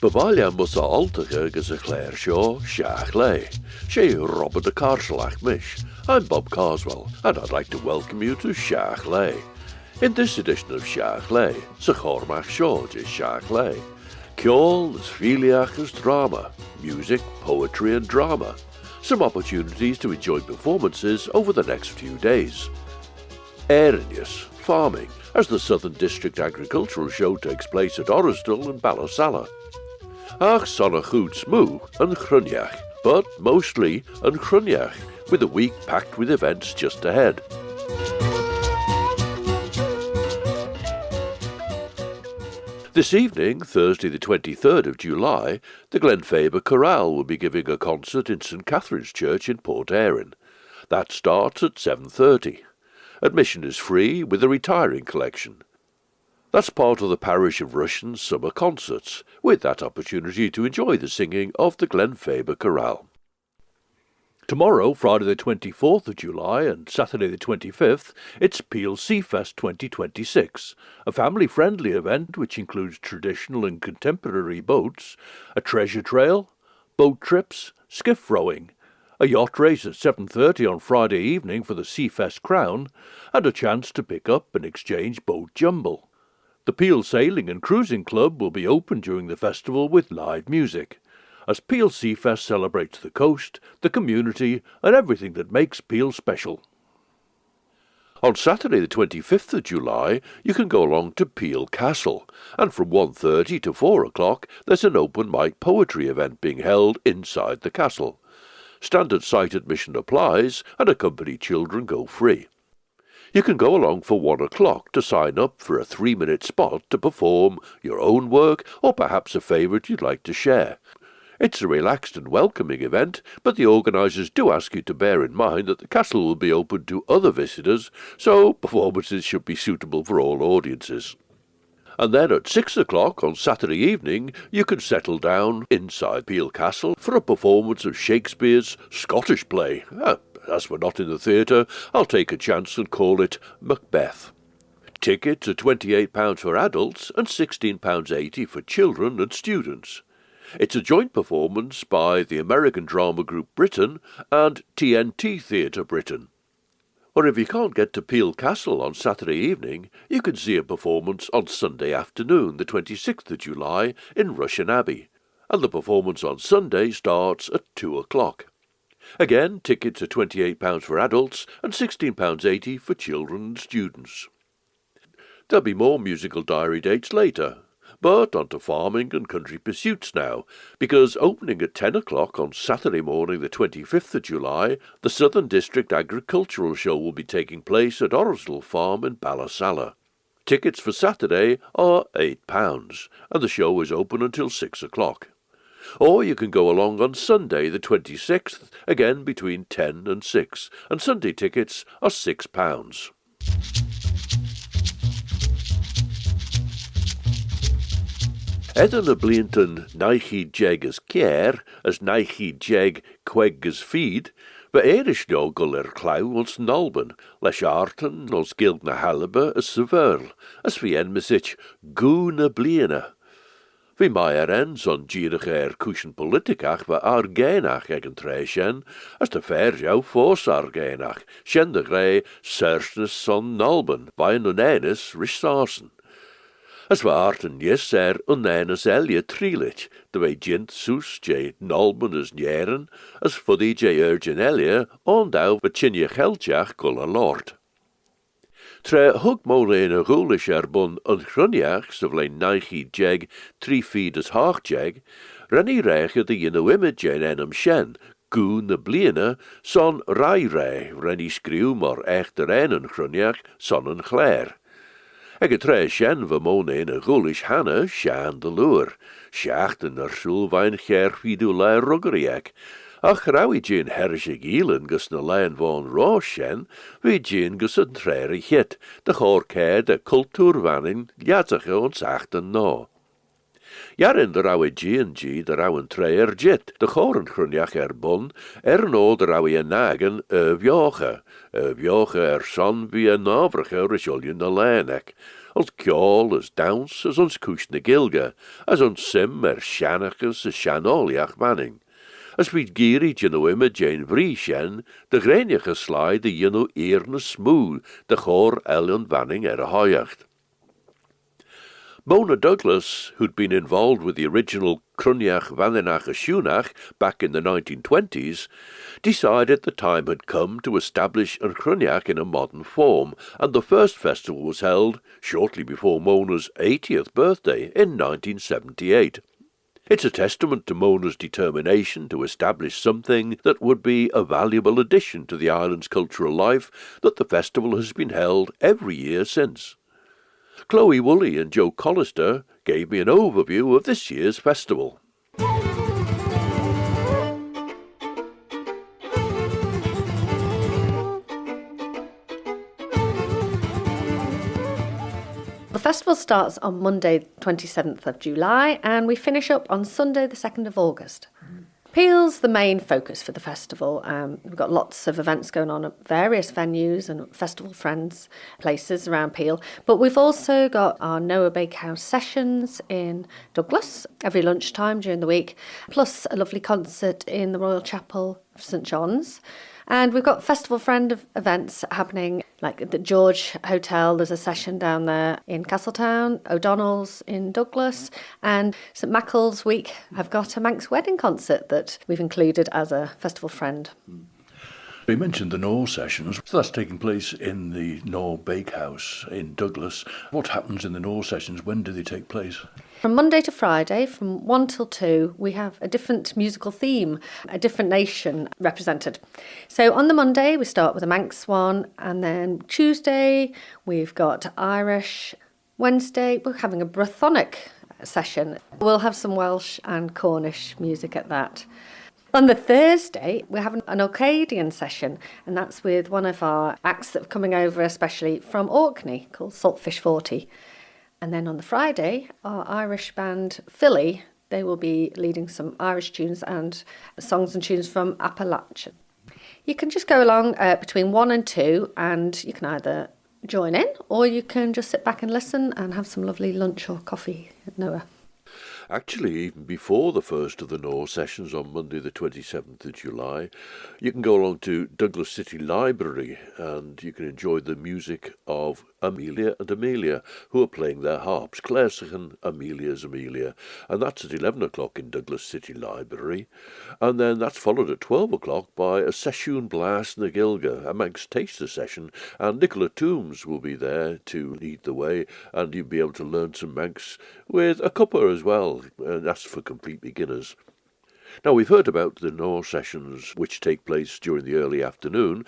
Bebailiam was a altige agus a chléir seo Shiaght Laa. She Robert the Carselach Mish. I'm Bob Carswell, and I'd like to welcome you to Shiaght Laa. In this edition of Shiaght Laa, sa chormach Sean is Shiaght Laa. Ceol is filiach as drama, music, poetry and drama. Some opportunities to enjoy performances over the next few days. Airinius, farming, as the Southern District Agricultural Show takes place at Orrisdale and Ballasalla. Ach sonna goed smoo and Chruinnaght, but mostly and Chruinnaght, with a week packed with events just ahead. This evening, Thursday the 23rd of July, the Glenfaber Chorale will be giving a concert in St Catherine's Church in Port Erin. That starts at 7:30. Admission is free with a retiring collection. That's part of the parish of Russian summer concerts, with that opportunity to enjoy the singing of the Glenfaber Chorale. Tomorrow, Friday the 24th of July and Saturday the 25th, it's Peel Seafest 2026, a family-friendly event which includes traditional and contemporary boats, a treasure trail, boat trips, skiff rowing, a yacht race at 7:30 on Friday evening for the Seafest crown, and a chance to pick up and exchange boat jumble. The Peel Sailing and Cruising Club will be open during the festival with live music, as Peel Seafest celebrates the coast, the community and everything that makes Peel special. On Saturday the 25th of July, you can go along to Peel Castle, and from 1:30 to 4 o'clock there's an open mic poetry event being held inside the castle. Standard site admission applies, and accompanied children go free. You can go along for 1 o'clock to sign up for a 3-minute spot to perform your own work or perhaps a favourite you'd like to share. It's a relaxed and welcoming event, but the organisers do ask you to bear in mind that the castle will be open to other visitors, so performances should be suitable for all audiences. And then at 6 o'clock on Saturday evening, you can settle down inside Peel Castle for a performance of Shakespeare's Scottish play. As we're not in the theatre, I'll take a chance and call it Macbeth. Tickets are £28 for adults and £16.80 for children and students. It's a joint performance by the American drama group Britain and TNT Theatre Britain. Or if you can't get to Peel Castle on Saturday evening, you can see a performance on Sunday afternoon, the 26th of July, in Russian Abbey, and the performance on Sunday starts at 2 o'clock. Again, tickets are £28 for adults and £16.80 for children and students. There'll be more musical diary dates later, but on to farming and country pursuits now, because opening at 10 o'clock on Saturday morning the 25th of July, the Southern District Agricultural Show will be taking place at Orrisdale Farm in Ballasalla. Tickets for Saturday are £8, and the show is open until 6 o'clock. Or you can go along on Sunday the 26th, again between 10 and 6, and Sunday tickets are £6. Edden y bliantyn naichi jeg as kier, as naichi jeg queg as feed, but erish no guller clow ons nolben, lesh arten nos gild na halbe as severl, as vi en misich goon na bliana. Vi maier ens on gierig cushion politicach ba argenach egen treishen, as de fair jou fos argenach, shen de grey sersnes son nolben, by an unenis risarsen. As we arten yes unenis elia trilich, de way jint soes jay nolben as njeren, as fuddy jay urgin elia, ondau vachinje geldjach gulla lord. Tre hug molen goelish bun an Chruinnaght, so vlein naichi jeg, 3 feet as haach jeg, renny reiche de yino image enum shen, goon na bliana, son rai renny screw mar echter en Chruinnaght, son an clair. Eg tre shen va molen goelish hanna, shan de lure, shachten er sulvain cher vidu la ruggeriek, ach rawi jyn herge gielen gus na lein von roshen, vi jyn gus een trere hit, de chorke de cultuurwanning jazige ons achten no. Jarin de rawi jyn de rawen treer jit, de choren Chruinnacht bon, no de rawi nagen vjoche son vi navrige rishuljen na leinek, Ons ceol as downs as ons cwys na gilga, as ons sim Shanachas as Shanoliach manning. As we'd geary jyno ima Jane Vrie shen, de greniach a slide de jyno earne smooth, de chor elion vanning a hoyacht. Mona Douglas, who'd been involved with the original Chruinnaght Vanninach a Shiaght back in the 1920s, decided the time had come to establish a Chruinnaght in a modern form, and the first festival was held shortly before Mona's 80th birthday in 1978. It's a testament to Mona's determination to establish something that would be a valuable addition to the island's cultural life that the festival has been held every year since. Chloe Woolley and Joe Callister gave me an overview of this year's festival. The festival starts on Monday 27th of July and we finish up on Sunday the 2nd of August. Peel's the main focus for the festival. We've got lots of events going on at various venues and festival friends places around Peel. But we've also got our Noah Bakehouse sessions in Douglas every lunchtime during the week, plus a lovely concert in the Royal Chapel of St John's. And we've got festival friend events happening, like at the George Hotel, there's a session down there in Castletown, O'Donnell's in Douglas, and St Mackle's Week have got a Manx wedding concert that we've included as a festival friend. You mentioned the Noah sessions, so that's taking place in the Noah Bakehouse in Douglas. What happens in the Noah sessions? When do they take place? From Monday to Friday, from 1 till 2, we have a different musical theme, a different nation represented. So on the Monday, we start with a Manx one, and then Tuesday, we've got Irish. Wednesday, we're having a Brythonic session. We'll have some Welsh and Cornish music at that. On the Thursday, we're having an Orcadian session, and that's with one of our acts that are coming over, especially from Orkney, called Saltfish 40. And then on the Friday, our Irish band Philly, they will be leading some Irish tunes and songs and tunes from Appalachia. You can just go along between 1 and 2, and you can either join in, or you can just sit back and listen and have some lovely lunch or coffee at Noah. Actually, even before the first of the Noah sessions on Monday the 27th of July, you can go along to Douglas City Library and you can enjoy the music of Amelia and Amelia, who are playing their harps, Clairsic and Amelia's Amelia, and that's at 11 o'clock in Douglas City Library. And then that's followed at 12 o'clock by a Sesiwn Blas na Gilga, a Manx taster session, and Nicola Toombs will be there to lead the way, and you'll be able to learn some Manx with a cuppa as well, and that's for complete beginners. Now, we've heard about the Noah sessions which take place during the early afternoon.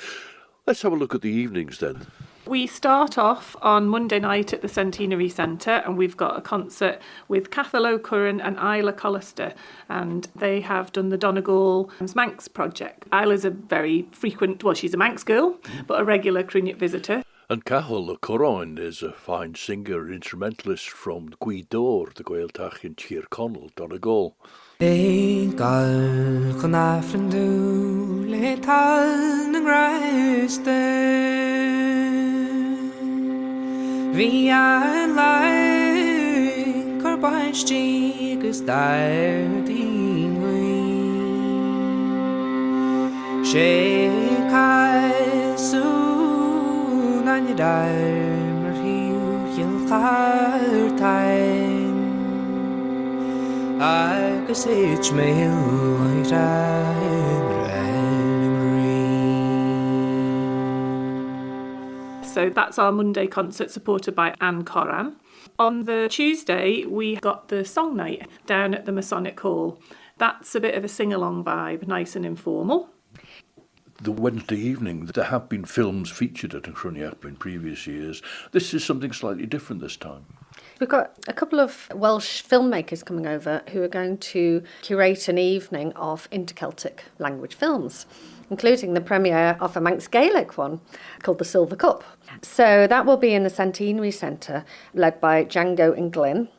Let's have a look at the evenings then. We start off on Monday night at the Centenary Centre, and we've got a concert with Cathal O'Curran and Isla Callister, and they have done the Donegal Manx project. Isla's a very frequent, well, she's a Manx girl, but a regular Chruinnaght visitor. And Cathal O'Curran is a fine singer, instrumentalist from Gweedor, the Gaeltach in Tir Connell, Donegal. Gal Chnafrandú le tal ng raiste Vi an lai Corbainstí gus dair dín Sé caisú Nanya dair mar hiú Yil chartain Agus each meal So that's our Monday concert supported by Anne Corran. On the Tuesday, we got the song night down at the Masonic Hall. That's a bit of a sing-along vibe, nice and informal. The Wednesday evening, there have been films featured at Chruinnaght in previous years. This is something slightly different this time. We've got a couple of Welsh filmmakers coming over who are going to curate an evening of inter-Celtic language films, including the premiere of a Manx Gaelic one called The Silver Cup. So that will be in the Centenary Centre, led by Django and Glyn.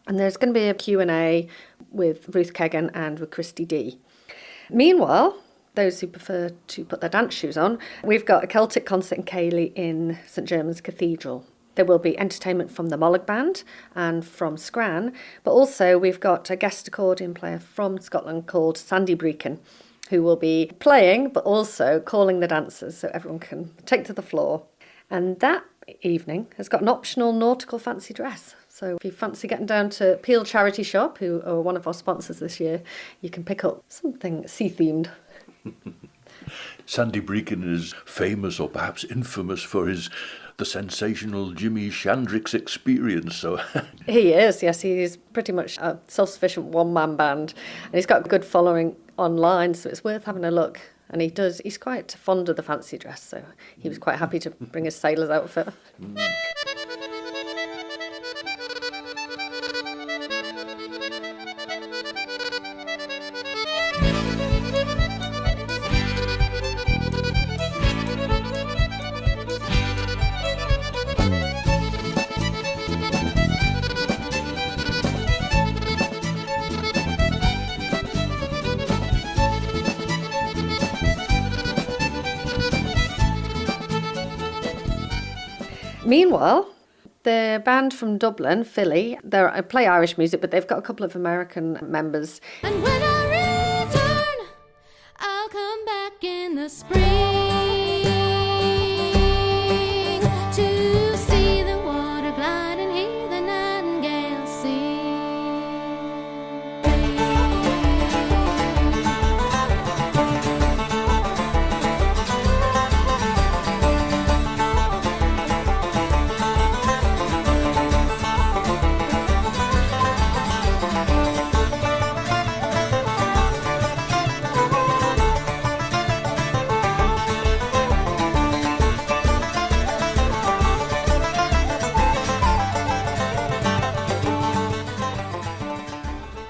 And there's going to be a Q&A with Ruth Kegan and with Christy D. Meanwhile, those who prefer to put their dance shoes on, we've got a Celtic concert in Cayley in St German's Cathedral. There will be entertainment from the Mollig Band and from Scran, but also we've got a guest accordion player from Scotland called Sandy Breakin, who will be playing but also calling the dancers so everyone can take to the floor. And that evening has got an optional nautical fancy dress. So if you fancy getting down to Peel Charity Shop, who are one of our sponsors this year, you can pick up something sea-themed. Sandy Breakin is famous, or perhaps infamous, for the sensational Jimi Shandrix experience. So He is, yes. He's pretty much a self-sufficient one-man band. And he's got a good following online, so it's worth having a look. And he's quite fond of the fancy dress, so he was quite happy to bring his sailor's outfit. Meanwhile, the band from Dublin, Philly, they play Irish music, but they've got a couple of American members. And when I return, I'll come back in the spring to see the water glide and hear the nightingale sing.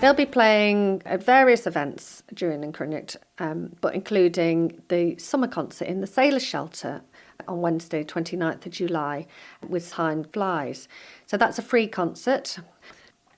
They'll be playing at various events during Chruinnaght, but including the summer concert in the Sailors' Shelter on Wednesday, 29th of July, with Time Flies. So that's a free concert.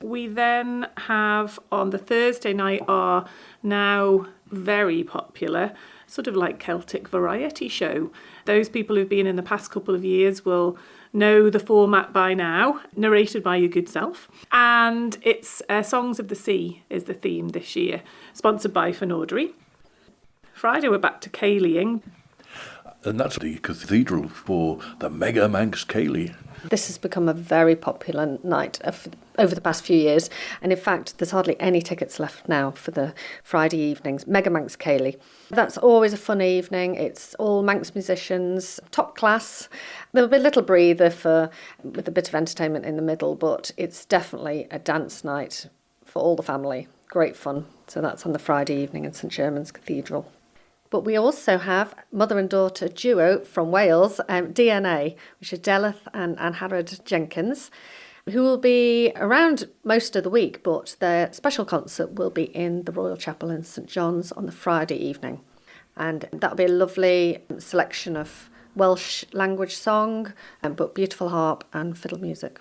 We then have on the Thursday night our now very popular sort of like Celtic variety show. Those people who've been in the past couple of years will know the format by now, narrated by your good self. And it's Songs of the Sea is the theme this year, sponsored by Fenordry. Friday we're back to Cayleying. And that's the cathedral for the Mega Manx Cayley. This has become a very popular night over the past few years. And in fact, there's hardly any tickets left now for the Friday evenings. Mega Manx Cayley. That's always a fun evening. It's all Manx musicians, top class. There'll be a little breather with a bit of entertainment in the middle, but it's definitely a dance night for all the family. Great fun. So that's on the Friday evening in St Germans Cathedral. But we also have mother and daughter duo from Wales, DNA, which are Deleth and Harrod Jenkins, who will be around most of the week, but their special concert will be in the Royal Chapel in St John's on the Friday evening. And that'll be a lovely selection of Welsh language song, but beautiful harp and fiddle music.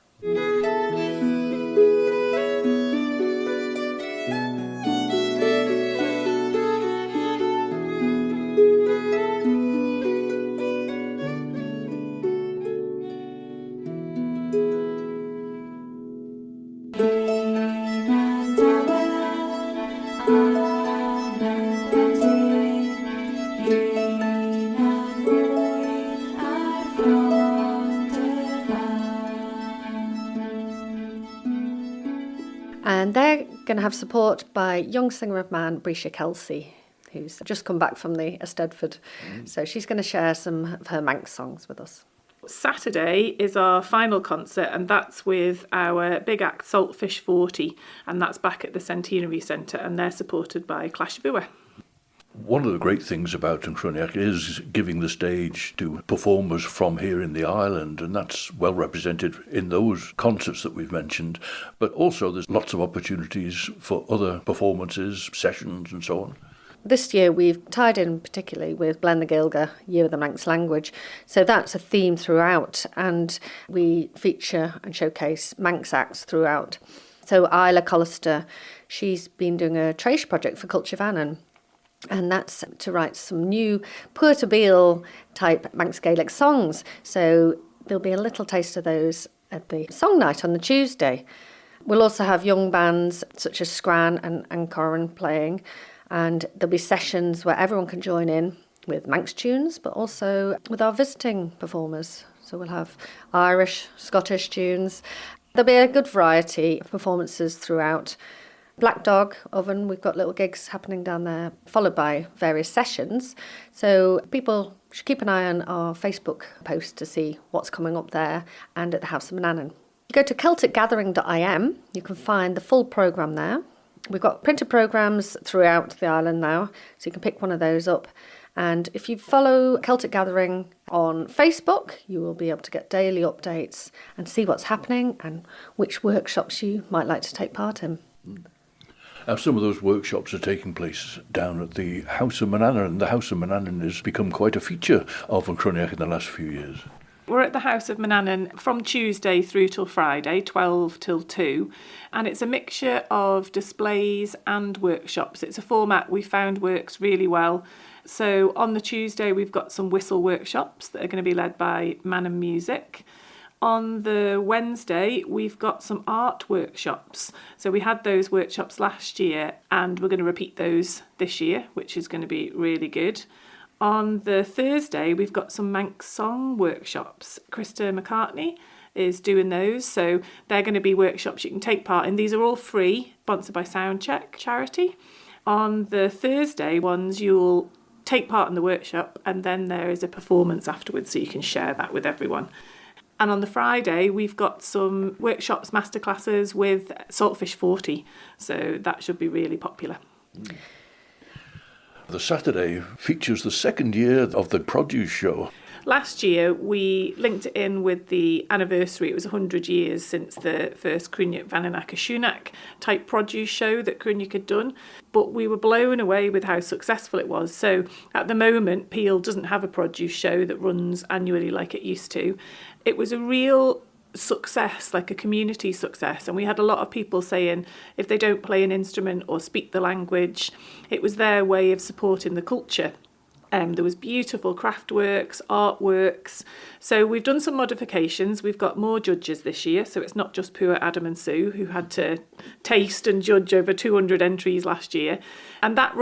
And they're going to have support by young singer of man, Brisha Kelsey, who's just come back from the Eisteddfod. So she's going to share some of her Manx songs with us. Saturday is our final concert, and that's with our big act Saltfish 40, and that's back at the Centenary Centre, and they're supported by Clash Bua. One of the great things about Chruinnaght is giving the stage to performers from here in the island, and that's well represented in those concerts that we've mentioned. But also there's lots of opportunities for other performances, sessions and so on. This year we've tied in particularly with Blen the Gaeilge, Year of the Manx Language. So that's a theme throughout, and we feature and showcase Manx acts throughout. So Isla Callister, she's been doing a Trace project for Culture Vannon, and that's to write some new Puerto Beal type Manx Gaelic songs. So There'll be a little taste of those at the song night on the Tuesday. We'll also have young bands such as Scran and Corrin playing, and there'll be sessions where everyone can join in with Manx tunes, but also with our visiting performers. So we'll have Irish, Scottish tunes. There'll be a good variety of performances throughout. Black Dog Oven, we've got little gigs happening down there, followed by various sessions. So people should keep an eye on our Facebook post to see what's coming up there and at the House of Manannan. You go to CelticGathering.im, you can find the full programme there. We've got printed programmes throughout the island now, so you can pick one of those up. And if you follow Celtic Gathering on Facebook, you will be able to get daily updates and see what's happening and which workshops you might like to take part in. Now, some of those workshops are taking place down at the House of Manannan, and the House of Manannan has become quite a feature of Chruinnaght in the last few years. We're at the House of Manannan from Tuesday through till Friday, 12 till 2, and it's a mixture of displays and workshops. It's a format we found works really well. So on the Tuesday, we've got some whistle workshops that are going to be led by Mannan Music. On the Wednesday, we've got some art workshops. So we had those workshops last year, and we're going to repeat those this year, which is going to be really good. On the Thursday, we've got some Manx song workshops. Krista McCartney is doing those, so they're going to be workshops you can take part in. These are all free, sponsored by Soundcheck charity. On the Thursday ones, you'll take part in the workshop, and then there is a performance afterwards, so you can share that with everyone. And on the Friday, we've got some workshops, masterclasses with Saltfish 40, so that should be really popular. The Saturday features the second year of the produce show. Last year, we linked it in with the anniversary. It was 100 years since the first Chruinnaght Chruinnaght type produce show that Chruinnaght had done. But we were blown away with how successful it was. So at the moment, Peel doesn't have a produce show that runs annually like it used to. It was a real success, like a community success, and we had a lot of people saying if they don't play an instrument or speak the language, it was their way of supporting the culture. There was beautiful craft works, artworks. So we've done some modifications. We've got more judges this year, so it's not just poor Adam and Sue who had to taste and judge over 200 entries last year. And that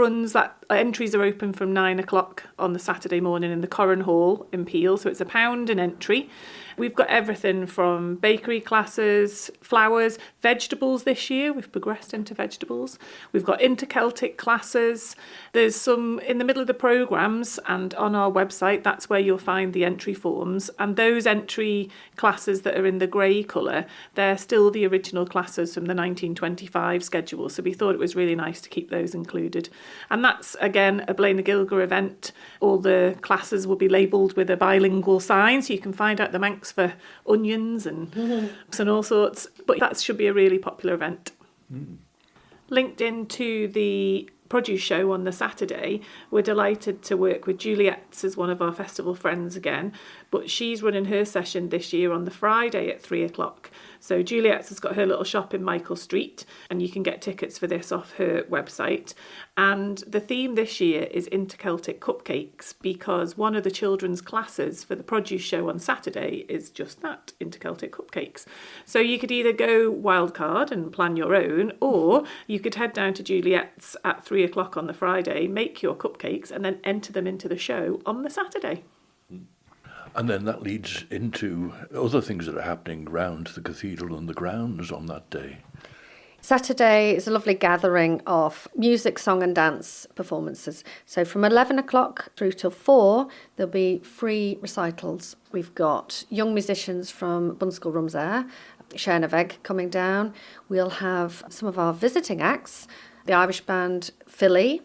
entries are open from 9 o'clock on the Saturday morning in the Corrin Hall in Peel, so it's £1 an entry. We've got everything from bakery classes, flowers, vegetables this year. We've progressed into vegetables. We've got inter-Celtic classes. There's some in the middle of the programmes, and on our website, that's where you'll find the entry forms. And those entry classes that are in the grey colour, they're still the original classes from the 1925 schedule. So we thought it was really nice to keep those included. And that's, again, a Blaine Gilger event. All the classes will be labelled with a bilingual sign, so you can find out the Manx for onions and all sorts, but that should be a really popular event. Linked into the produce show on the Saturday, we're delighted to work with Juliet's as one of our festival friends again, but she's running her session this year on the Friday at 3 o'clock. So Juliet's has got her little shop in Michael Street, and you can get tickets for this off her website. And the theme this year is inter-Celtic cupcakes, because one of the children's classes for the produce show on Saturday is just that, inter-Celtic cupcakes. So you could either go wildcard and plan your own, or you could head down to Juliet's at 3 o'clock on the Friday, make your cupcakes, and then enter them into the show on the Saturday. And then that leads into other things that are happening around the cathedral and the grounds on that day. Saturday is a lovely gathering of music, song and dance performances. So from 11 o'clock through till 4, there'll be free recitals. We've got young musicians from Bunscoil Rumsair, Shiaght coming down. We'll have some of our visiting acts, the Irish band Philly.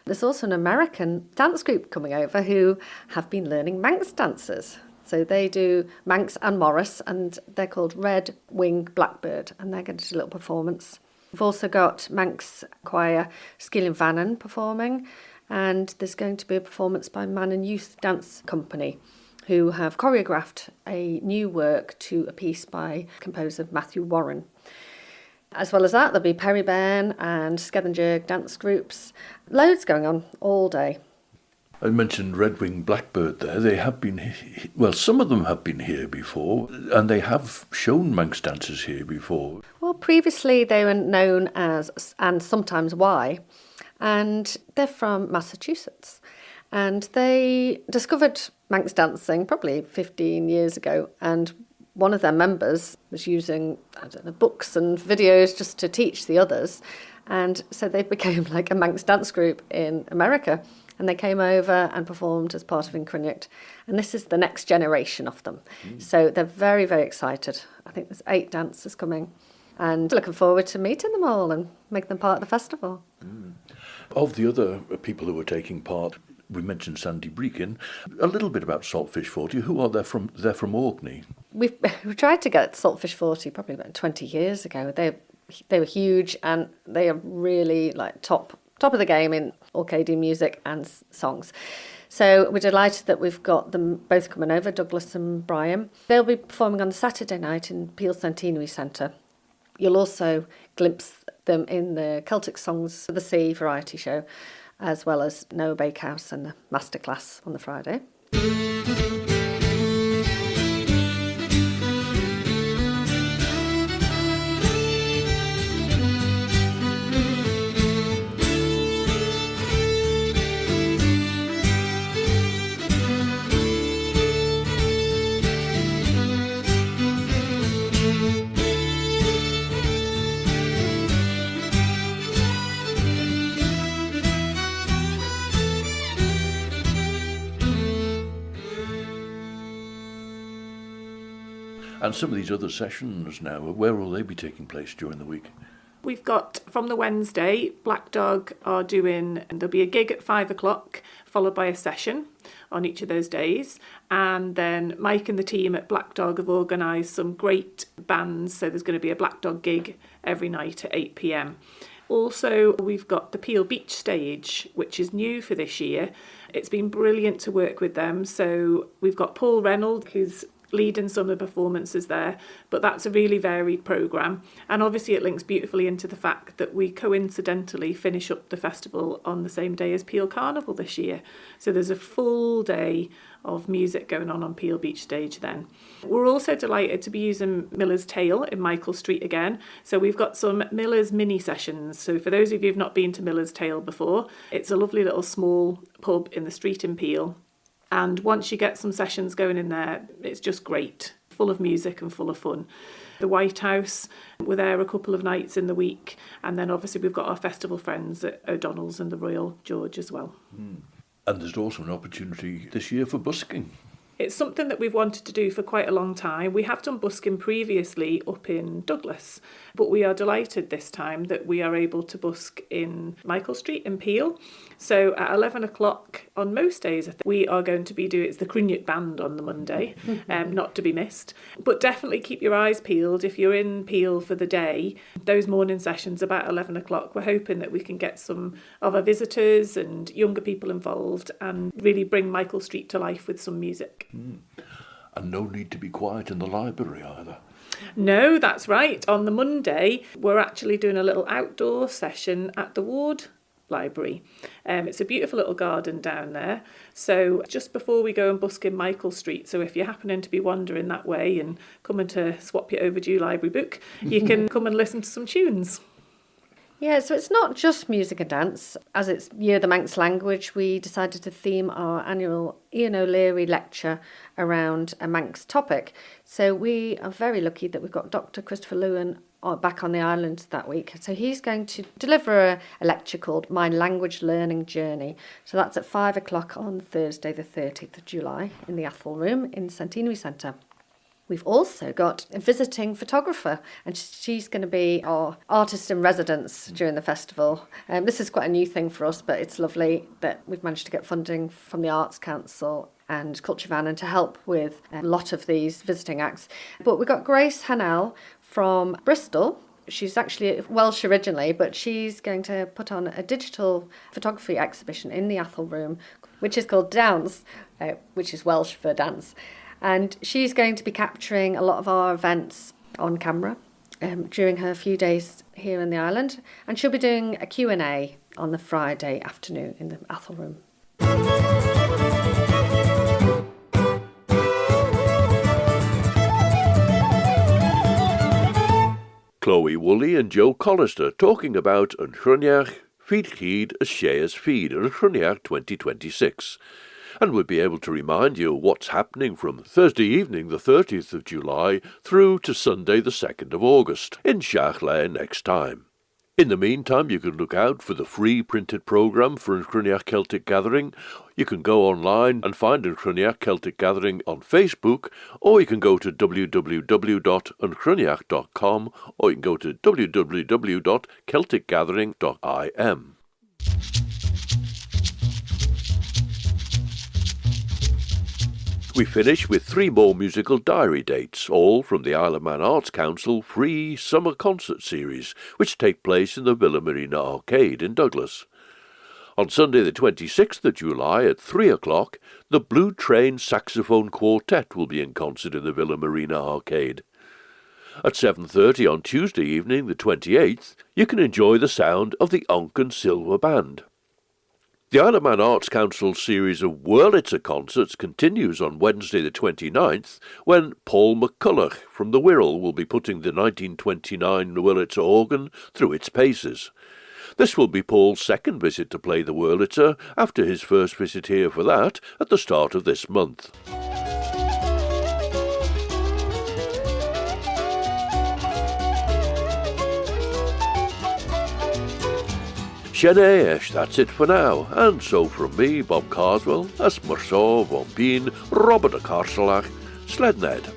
There's also an American dance group coming over who have been learning Manx dances. So they do Manx and Morris, and they're called Red Wing Blackbird, and they're going to do a little performance. We've also got Manx choir Skilling Vannon performing, and there's going to be a performance by Mannan Youth Dance Company, who have choreographed a new work to a piece by composer Matthew Warren. As well as that, there'll be Perryburn and Skethenjerg dance groups. Loads going on all day. I mentioned red-winged blackbird there. They have been, well, some of them have been here before, and they have shown Manx dances here before. Well, previously they were known as, and sometimes why, and they're from Massachusetts. And they discovered Manx dancing probably 15 years ago, and one of their members was using, I don't know, books and videos just to teach the others. And so they became like a Manx dance group in America. And they came over and performed as part of Chruinnaght. And this is the next generation of them. So they're very, very excited. I think there's 8 dancers coming. And looking forward to meeting them all and making them part of the festival. Of the other people who were taking part, we mentioned Sandy Breakin. A little bit about Saltfish 40. Who are they from? They're from Orkney. We tried to get Saltfish 40 probably about 20 years ago. They were huge, and they are really like top of the game in Orcadian music and songs. So we're delighted that we've got them both coming over, Douglas and Brian. They'll be performing on Saturday night in Peel Centenary Centre. You'll also glimpse them in the Celtic Songs of the Sea variety show, as well as Noah Bakehouse and the masterclass on the Friday. And some of these other sessions now, where will they be taking place during the week? We've got from the Wednesday, Black Dog are doing, and there'll be a gig at 5 o'clock, followed by a session on each of those days. And then Mike and the team at Black Dog have organised some great bands. So there's going to be a Black Dog gig every night at 8 p.m. Also, we've got the Peel Beach stage, which is new for this year. It's been brilliant to work with them. So we've got Paul Reynolds, who's leading some of the performances there, but that's a really varied programme, and obviously it links beautifully into the fact that we coincidentally finish up the festival on the same day as Peel Carnival this year, so there's a full day of music going on Peel Beach stage then. We're also delighted to be using Miller's Tale in Michael Street again, so we've got some Miller's mini sessions. So for those of you who've not been to Miller's Tale before, it's a lovely little small pub in the street in Peel. And once you get some sessions going in there, it's just great, full of music and full of fun. The White House, we're there a couple of nights in the week. And then obviously we've got our festival friends at O'Donnell's and the Royal George as well. And there's also an opportunity this year for busking. It's something that we've wanted to do for quite a long time. We have done busking previously up in Douglas, but we are delighted this time that we are able to busk in Michael Street in Peel. So at 11 o'clock on most days, I think we are going to be doing, it's the Chruinnaght band on the Monday, not to be missed. But definitely keep your eyes peeled. If you're in Peel for the day, those morning sessions about 11 o'clock, we're hoping that we can get some of our visitors and younger people involved and really bring Michael Street to life with some music. And no need to be quiet in the library either. No, that's right. On the Monday, we're actually doing a little outdoor session at the Ward Library. It's a beautiful little garden down there. So just before we go and busk in Michael Street, so if you're happening to be wandering that way and coming to swap your overdue library book, you can come and listen to some tunes. Yeah, so it's not just music and dance. As it's Year of the Manx Language, we decided to theme our annual Ian O'Leary lecture around a Manx topic. So we are very lucky that we've got Dr. Christopher Lewin back on the island that week. So he's going to deliver a lecture called My Language Learning Journey. So that's at 5 o'clock on Thursday, the 30th of July in the Athol Room in Centenary Centre. We've also got a visiting photographer, and she's going to be our artist in residence during the festival. This is quite a new thing for us, but it's lovely that we've managed to get funding from the Arts Council and Culture Van and to help with a lot of these visiting acts. But we've got Grace Hannell from Bristol. She's actually Welsh originally, but she's going to put on a digital photography exhibition in the Athol Room, which is called Downs, which is Welsh for dance. And she's going to be capturing a lot of our events on camera during her few days here in the island. And she'll be doing a Q&A on the Friday afternoon in the Athol Room. Chloe Woolley and Joe Callister talking about Chruinnaght, Feed Chead as Shares Feed and Chruinnaght 2026. And we'll be able to remind you what's happening from Thursday evening the 30th of July through to Sunday the 2nd of August in Shiaght Laa next time. In the meantime, you can look out for the free printed programme for Chruinnaght Celtic Gathering. You can go online and find Chruinnaght Celtic Gathering on Facebook, or you can go to www.chruinnaght.com, or you can go to www.celticgathering.im. We finish with 3 more musical diary dates, all from the Isle of Man Arts Council free summer concert series, which take place in the Villa Marina Arcade in Douglas. On Sunday the 26th of July at 3 o'clock, the Blue Train Saxophone Quartet will be in concert in the Villa Marina Arcade. At 7:30 on Tuesday evening the 28th, you can enjoy the sound of the Onken Silver Band. The Isle of Man Arts Council series of Wurlitzer concerts continues on Wednesday the 29th, when Paul McCulloch from the Wirral will be putting the 1929 Wurlitzer organ through its paces. This will be Paul's second visit to play the Wurlitzer, after his first visit here for that at the start of this month. Sineesh, that's it for now, and so from me, Bob Carswell, as Mersaw von Bean, Robert a Carselach, Sledned.